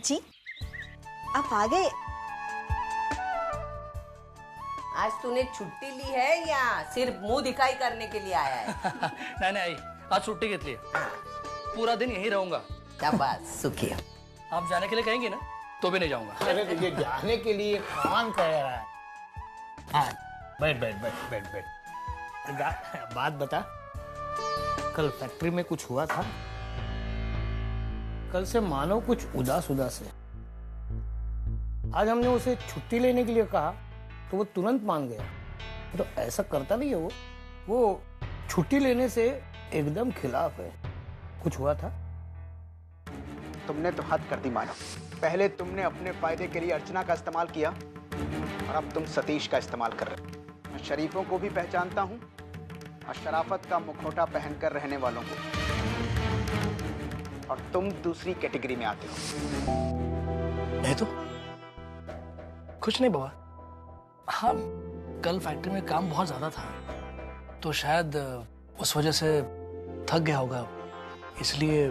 चाची, आप आ गए। आज तूने छुट्टी ली है या सिर्फ मुंह दिखाई करने के लिए आया है? नहीं नहीं, आज छुट्टी घेतली है, पूरा दिन यहीं रहूंगा। शाबाश सुखी। आप जाने के लिए कहेंगे ना तो भी नहीं जाऊंगा। अरे तुझे जाने के लिए कौन कह रहा है? हाँ, बैठ बैठ बैठ बैठ बैठ। बात बता, कल फैक्ट्री में कुछ हुआ था? कल से मानो कुछ उदास उदास है। आज हमने उसे छुट्टी लेने के लिए कहा तो वो तुरंत मान गया। तो ऐसा करता नहीं है वो छुट्टी लेने से एकदम खिलाफ है। कुछ हुआ था? तुमने तो हद कर दी मानव। पहले तुमने अपने फायदे के लिए अर्चना का इस्तेमाल किया और अब तुम सतीश का इस्तेमाल कर रहे हो। मैं शरीफों को भी पहचानता हूँ और शराफत का मुखौटा पहनकर रहने वालों को, और तुम दूसरी कैटेगरी में आते हो। नहीं तो कुछ नहीं बाबा। हाँ, कल फैक्ट्री में काम बहुत ज्यादा था तो शायद उस वजह से थक गया होगा, इसलिए।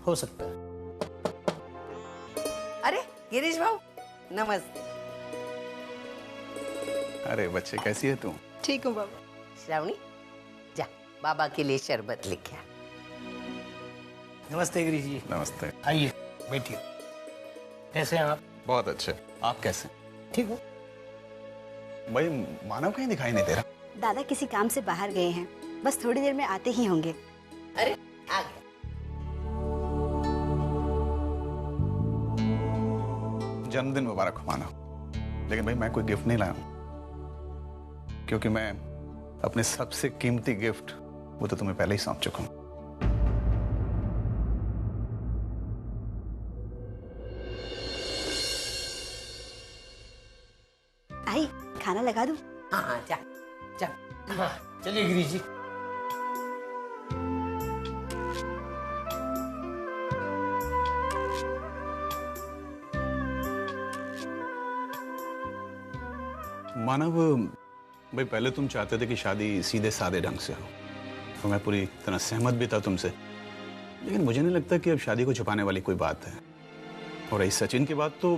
हो सकता है। अरे गिरीश भाऊ, नमस्ते। अरे बच्चे, कैसी है तू? ठीक हूँ बाबा। श्रावणी, जा बाबा के लिए शरबत लेके आ। नमस्ते गिरीश जी। नमस्ते। आइए बैठिए। कैसे हैं आप? बहुत अच्छे। आप कैसे? ठीक हो। भाई मानव कहीं दिखाई नहीं दे रहा। दादा किसी काम से बाहर गए हैं, बस थोड़ी देर में आते ही होंगे। अरे आ गया। जन्मदिन मुबारक हो मानव। लेकिन भाई मैं कोई गिफ्ट नहीं लाया हूं, क्योंकि मैं अपने सबसे कीमती गिफ्ट वो तो तुम्हें पहले ही सौंप चुका हूं। आई, खाना लगा दूं? हाँ जा जा। हाँ, चलिए गिरीश जी। मानव भाई, पहले तुम चाहते थे कि शादी सीधे सादे ढंग से हो, तो मैं पूरी तरह सहमत भी था तुमसे। लेकिन मुझे नहीं लगता कि अब शादी को छुपाने वाली कोई बात है। और रही सचिन की बात, तो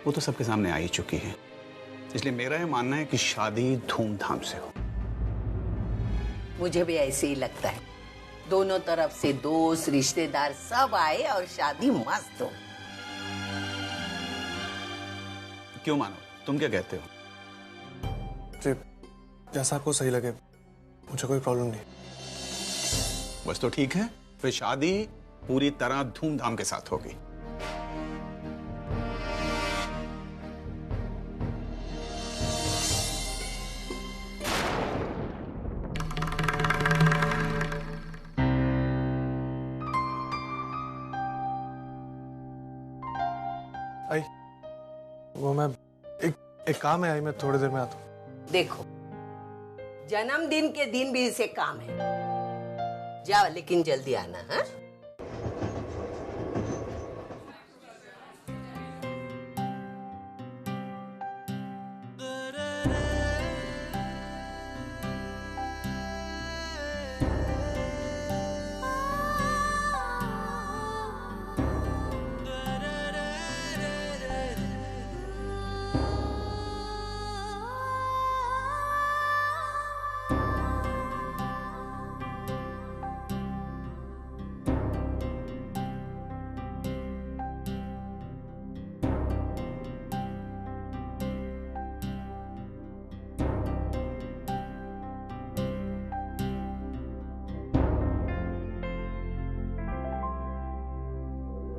वो तो सबके सामने आ ही चुकी है। इसलिए मेरा ये मानना है कि शादी धूमधाम से हो। मुझे भी ऐसे ही लगता है। दोनों तरफ से दोस्त रिश्तेदार सब आए और शादी मस्त हो। क्यों मानव, तुम क्या कहते हो? जैसा आपको सही लगे, मुझे कोई प्रॉब्लम नहीं। बस तो ठीक है, फिर शादी पूरी तरह धूमधाम के साथ होगी। आई, वो मैं एक काम है आई, मैं थोड़ी देर में आता हूँ। देखो, जन्मदिन के दिन भी इसे काम है। जाओ, लेकिन जल्दी आना। हाँ,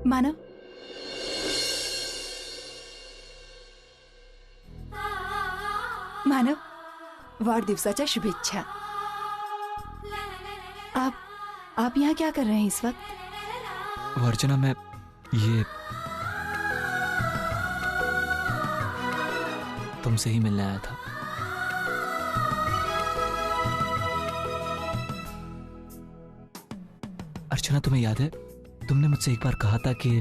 मानव, मानव, वाढदिवसाच्या शुभेच्छा। आप यहाँ क्या कर रहे हैं इस वक्त? अर्चना, मैं ये तुमसे ही मिलने आया था। अर्चना, तुम्हें याद है, तुमने मुझसे एक बार कहा था कि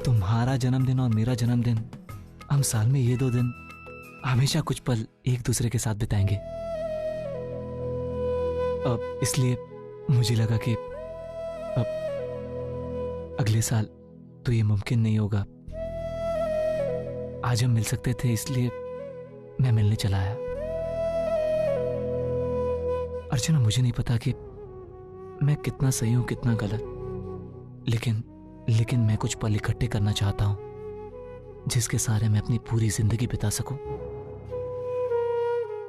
तुम्हारा जन्मदिन और मेरा जन्मदिन, हम साल में ये 2 दिन हमेशा कुछ पल एक दूसरे के साथ बिताएंगे। इसलिए मुझे लगा कि अब अगले साल तो ये मुमकिन नहीं होगा। आज हम मिल सकते थे इसलिए मैं मिलने चला आया। अर्चना, मुझे नहीं पता कि मैं कितना सही हूं कितना गलत, लेकिन मैं कुछ पल इकट्ठे करना चाहता हूं जिसके सहारे मैं अपनी पूरी जिंदगी बिता सकूं।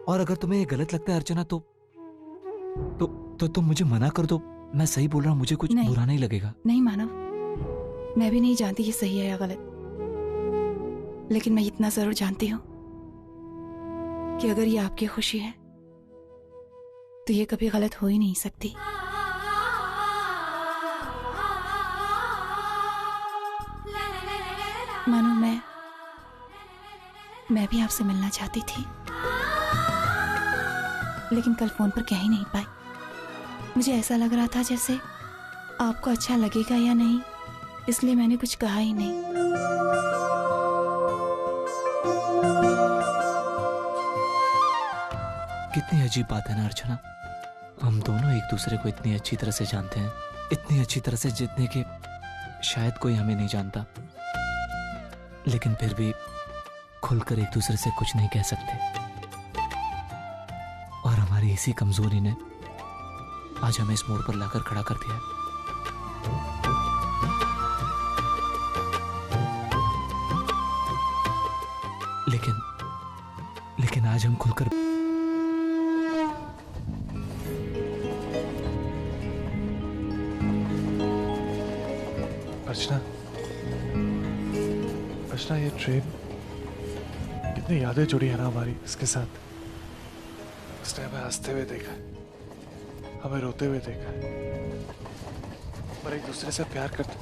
और अगर तुम्हें ये गलत लगता है अर्चना तो तुम मुझे मना कर दो। मैं सही बोल रहा हूं, मुझे कुछ बुरा नहीं लगेगा। नहीं मानव, मैं भी नहीं जानती ये सही है या गलत, लेकिन मैं इतना जरूर जानती हूं कि अगर ये आपकी खुशी है तो ये कभी गलत हो ही नहीं सकती। मानो मैं भी आपसे मिलना चाहती थी, लेकिन कल फोन पर कह ही नहीं पाई। मुझे ऐसा लग रहा था जैसे आपको अच्छा लगेगा या नहीं, इसलिए मैंने कुछ कहा ही नहीं। कितनी अजीब बात है ना अर्चना, हम दोनों एक दूसरे को इतनी अच्छी तरह से जानते हैं, इतनी अच्छी तरह से जितने के शायद कोई हमें नहीं जानता, लेकिन फिर भी खुलकर एक दूसरे से कुछ नहीं कह सकते। और हमारी इसी कमजोरी ने आज हमें इस मोड़ पर लाकर खड़ा कर दिया है। लेकिन आज हम खुलकर अर्चना, ये ट्रेन कितनी यादें जुड़ी है ना हमारी इसके साथ। उसने हमें हंसते हुए देखा, हमें रोते हुए देखा, पर एक दूसरे से प्यार करते।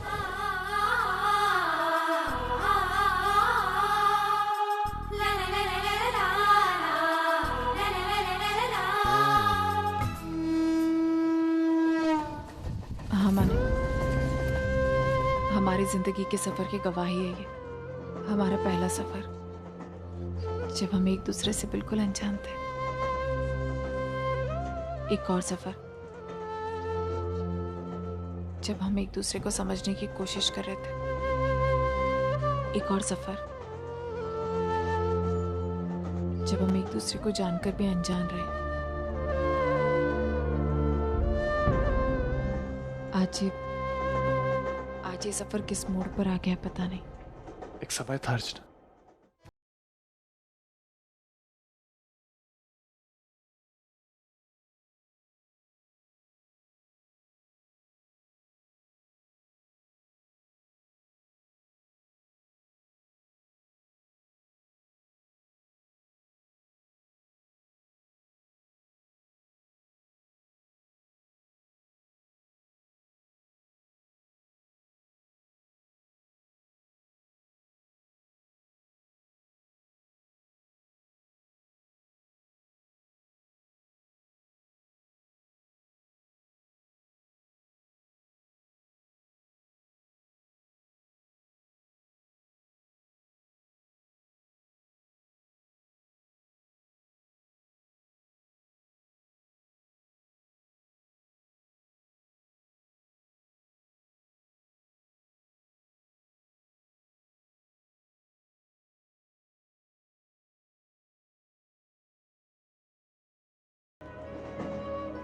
हाँ मानो, हमारी जिंदगी के सफर की गवाही है ये, हमारा पहला सफर जब हम एक दूसरे से बिल्कुल अनजान थे। एक और सफर जब हम एक दूसरे को समझने की कोशिश कर रहे थे। एक और सफर जब हम एक दूसरे को जानकर भी अनजान रहे। आज ये सफर किस मोड़ पर आ गया पता नहीं। एक समय था अर्चना,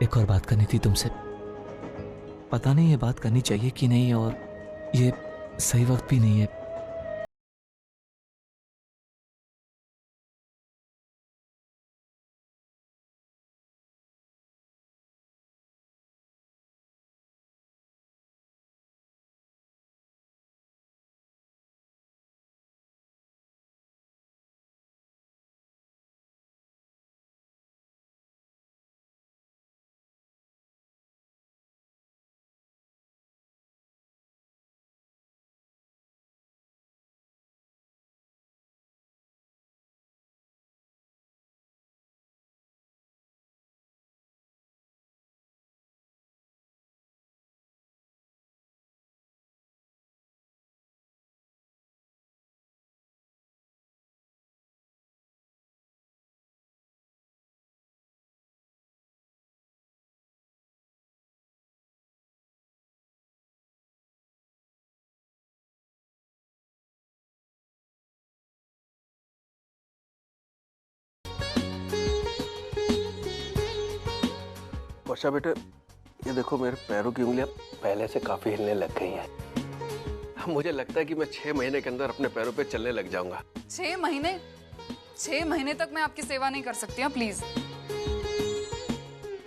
एक और बात करनी थी तुमसे। पता नहीं ये बात करनी चाहिए कि नहीं, और ये सही वक्त भी नहीं है। वर्षा बेटे, ये देखो मेरे पैरों की उंगलियां पहले से काफी हिलने लग गई हैं। मुझे लगता है कि मैं 6 महीने के अंदर अपने पैरों पे चलने लग जाऊंगा। 6 महीने? 6 महीने तक मैं आपकी सेवा नहीं कर सकती हूँ, प्लीज।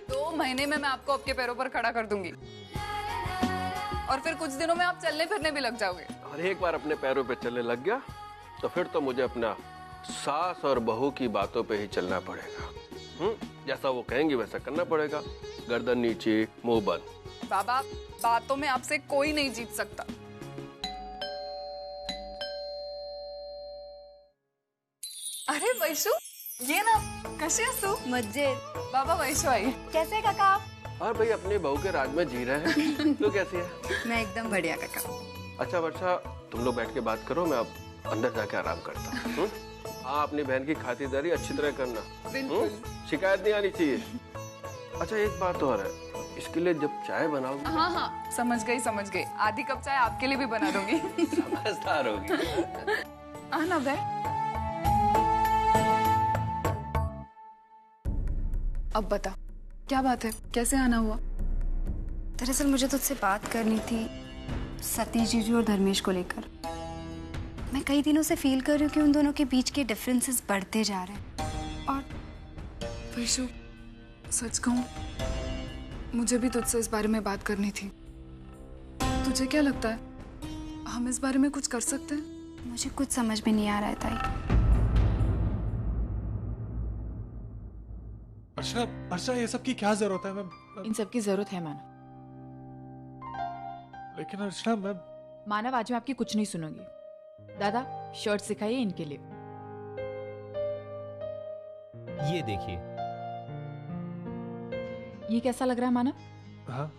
2 महीने में मैं आपको आपके पैरों पर खड़ा कर दूंगी और फिर कुछ दिनों में आप चलने फिरने भी लग जाओगे। और एक बार अपने पैरों पे चलने लग गया तो फिर तो मुझे अपना सास और बहू की बातों पे ही चलना पड़ेगा। जैसा वो कहेंगी वैसा करना पड़ेगा। गर्दन नीचे, मुंह बंद। बाबा, बातों में आपसे कोई नहीं जीत सकता। अरे वैशू, ये ना कशी आहेस तू? मजेत। बाबा वैशू आई। कैसे काका आप? और भाई अपने बहू के राज में जी रहे हैं। तू कैसी है? मैं एकदम बढ़िया काका। अच्छा वर्षा, तुम लोग बैठ के बात करो, मैं अब अंदर जाके आराम करता हूँ। हाँ, अपनी बहन की खातिरदारी अच्छी तरह करना। बिल्कुल। शिकायत नहीं आनी चाहिए। अच्छा एक बात और है, इसके लिए जब चाय बनाओगी। हाँ हाँ, समझ गई। आधी कप चाय आपके लिए भी बना दूंगी। समझदार होगी। आना भाई। अब बता, क्या बात है, कैसे आना हुआ? दरअसल मुझे तुझसे बात करनी थी सतीश जीजू और धर्मेश को लेकर। मैं कई दिनों से फील कर रही हूँ कि उन दोनों के बीच के डिफरेंसेस बढ़ते जा रहे हैं। और वैशू, सच कहूं, मुझे भी तुझसे इस बारे में बात करनी थी। तुझे क्या लगता है, हम इस बारे में कुछ कर सकते हैं? मुझे कुछ समझ में नहीं आ रहा है ताई। अर्चना, ये सब की क्या जरूरत है? मैं इन सब की जरूरत है मानव। लेकिन अर्चना, मानव, आज मैं आपकी कुछ नहीं सुनूंगी। दादा, शर्ट सिखाइए इनके लिए। ये देखिए। ये कैसा लग रहा है मानव? हाँ,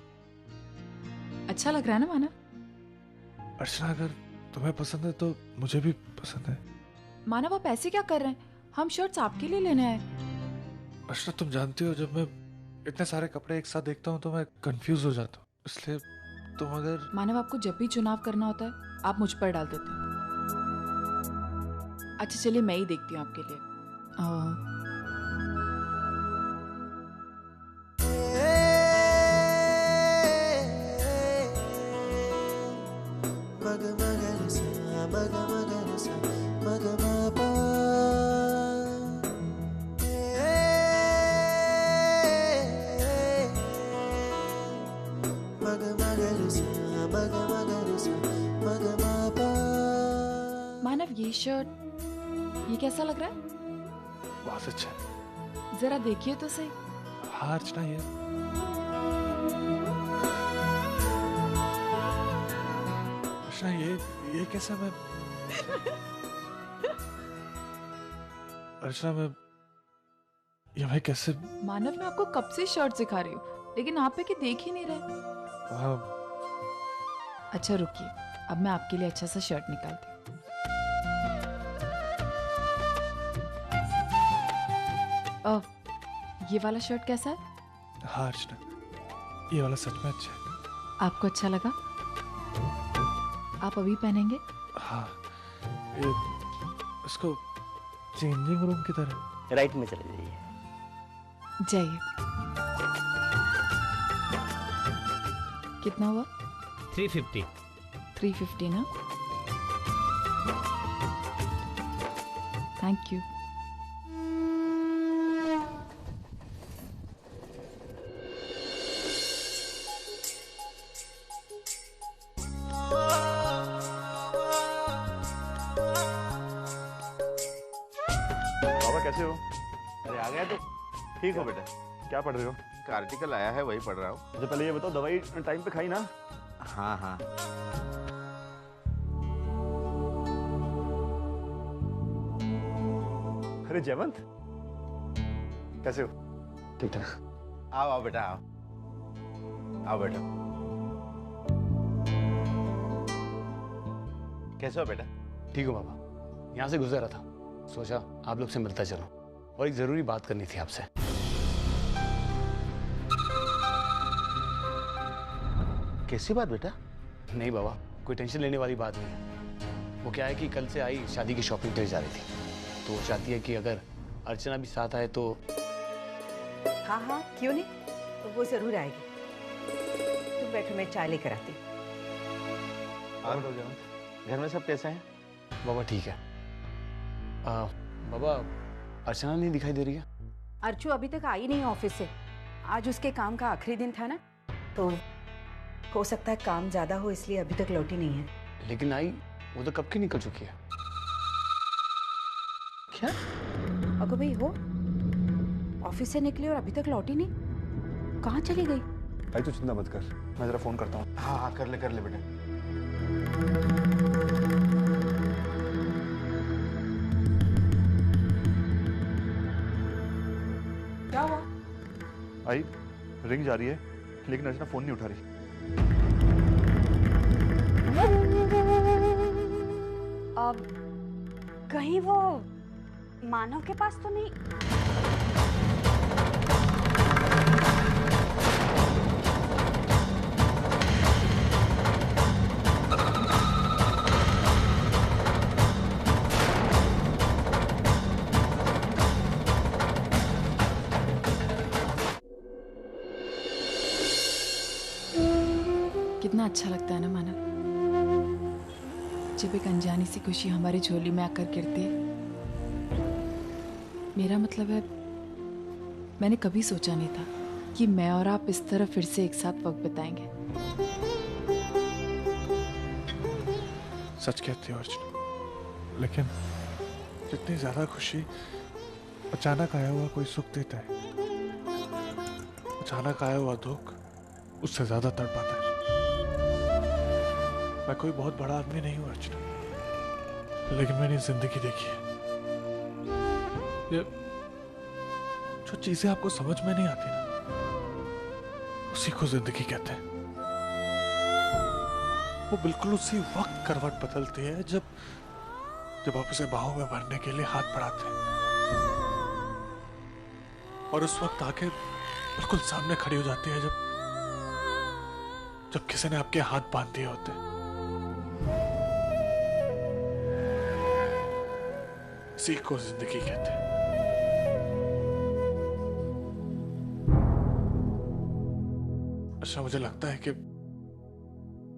अच्छा लग रहा है ना मानव? अर्चना, अगर तुम्हें पसंद है तो मुझे भी पसंद है। मानव, आप ऐसे क्या कर रहे हैं? हम शर्ट्स आपके लिए लेने आए। अर्चना, तुम जानती हो जब मैं इतने सारे कपड़े एक साथ देखता हूँ तो मैं कंफ्यूज हो जाता हूँ, इसलिए तुम अगर। मानव, आपको जब भी चुनाव करना होता है आप मुझ पर डाल देते हैं। अच्छा चलिए, मैं ही देखती हूँ आपके लिए। मानव, ये शर्ट, ये कैसा लग रहा है? बहुत अच्छा है। जरा देखिए तो सही। हाँ अर्चना, ये कैसा? मैं अर्चना, मैं कैसे? मानव, मैं आपको कब से शर्ट सिखा रही हूँ लेकिन आप है कि देख ही नहीं रहे। हाँ। अच्छा रुकिए, अब मैं आपके लिए अच्छा सा शर्ट निकालती हूँ। ये वाला शर्ट कैसा है? हाँ अर्चना, ये वाला सच में अच्छा है। आपको अच्छा लगा? आप अभी पहनेंगे? हाँ, इसको चेंजिंग रूम की तरह। राइट में चले जाइए। जाइए। कितना हुआ? 350। 350 ना? Thank you. कैसे हो? अरे आ गया तो ठीक हो बेटा। क्या पढ़ रहे हो? का आर्टिकल आया है वही पढ़ रहा हूँ। अच्छा पहले ये बताओ, दवाई टाइम पे खाई ना? हाँ हाँ। अरे जयवंत, कैसे हो? ठीक ठाक। आओ आओ बेटा, आओ आओ बेटा। कैसे हो बेटा? ठीक हो बाबा, यहाँ से गुजर रहा था, सोचा आप लोग से मिलता चलो और एक जरूरी बात करनी थी आपसे। कैसी बात बेटा? नहीं बाबा, कोई टेंशन लेने वाली बात नहीं। वो क्या है कि कल से आई शादी की शॉपिंग के लिए जा रही थी, तो वो चाहती है कि अगर अर्चना भी साथ आए तो। हाँ हाँ, क्यों नहीं, तो वो जरूर आएगी। तुम बैठो, मैं चाय लेकर आती हूँ। घर में सब कैसे हैं? बाबा ठीक है। बाबा अर्चना नहीं दिखाई दे रही है? अर्चू अभी तक आई नहीं ऑफिस से। आज उसके काम का आखिरी दिन था ना, तो हो सकता है काम ज्यादा हो इसलिए अभी तक लौटी नहीं है। लेकिन आई वो तो कब की निकल चुकी है। क्या? अगो भाई हो, ऑफिस से निकली और अभी तक लौटी नहीं? कहाँ चली गई? भाई तू चिंता मत कर, मैं जरा फोन करता हूँ। हाँ हाँ कर ले बेटा। क्या हुआ? आई रिंग जा रही है लेकिन अर्चना फोन नहीं उठा रही। अब कहीं वो मानव के पास तो नहीं? कितना अच्छा लगता है ना मानव, जब एक अनजानी सी खुशी हमारी झोली में आकर गिरती है। मेरा मतलब है, मैंने कभी सोचा नहीं था कि मैं और आप इस तरह फिर से एक साथ वक्त बिताएंगे। सच कहती हो अर्चना, लेकिन जितनी ज्यादा खुशी अचानक आया हुआ कोई सुख देता है, अचानक आया हुआ दुख उससे ज्यादा तड़पाता है। मैं कोई बहुत बड़ा आदमी नहीं हूं अर्चना, लेकिन मैंने जिंदगी देखी है। ये जो चीजें आपको समझ में नहीं आती ना, उसी को जिंदगी कहते हैं। वो बिल्कुल उसी वक्त करवट बदलती है जब आप उसे बाहों में भरने के लिए हाथ बढ़ाते हैं, और उस वक्त आके बिल्कुल सामने खड़ी हो जाती है जब किसी ने आपके हाथ बांध दिए होते हैं। इसी को जिंदगी कहते हैं। अच्छा मुझे लगता है कि